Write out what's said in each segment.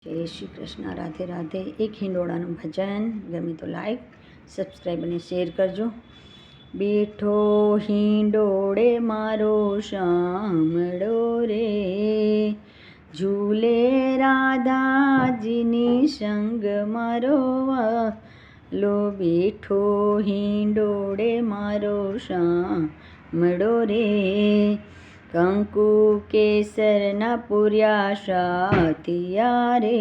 જય શ્રી કૃષ્ણ, રાધે રાધે. એક હિંડોળાનું ભજન ગમે તો લાઈક, સબસ્ક્રાઈબ અને શેર કરજો. બેઠો હિંડોળે મારો શામળો રે, ઝૂલે રાધાજીની સંગ મારો વાલો. બેઠો હિંડોળે મારો શામળો રે, કંકુ કેસરના પૂર્યા સાથિયા રે,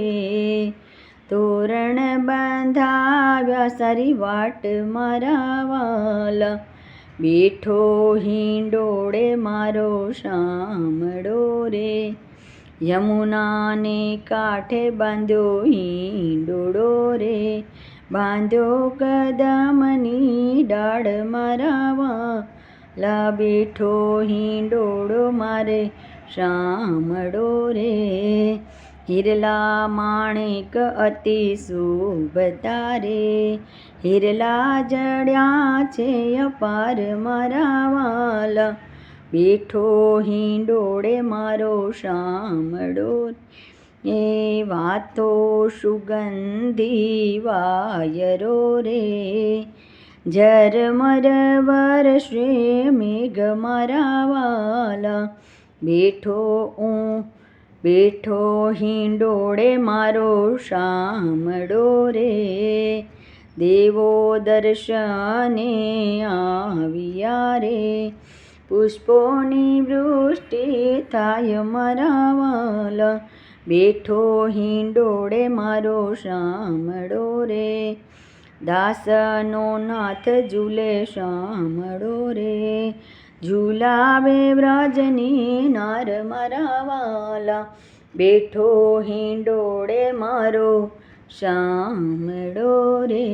તોરણ બંધાવ્યા સારી વાટ મારા વાલા. બેઠો હિંડોળે મારો શામળો રે, યમુનાને કાંઠે બાંધ્યો હિંડોળો રે, બાંધ્યો કદમની ડાળ મારા વાલા. બેઠો હિંડોળો મારે શામળો રે, હિરલા માણેક અતિ શોભતા રે, હિરલા જડ્યા છે અપાર મારા વાલા. બેઠો હિંડોળે મારો શામળો એ, વાતો સુગંધી વાયરો રે, ઝરમર વરસે મેઘ મારા વાલા. બેઠો હિંડોળે મારો શામળો રે, દેવો દર્શને આવ્યા રે, પુષ્પોની વૃષ્ટિ થાય મારા વાલા. બેઠો હિંડોળે મારો શામળો રે, દાસનો નાથ ઝૂલે શામળો રે, ઝૂલાવે વ્રજની નાર મારા વાલા. બેઠો હિંડોળે મારો શામળો રે.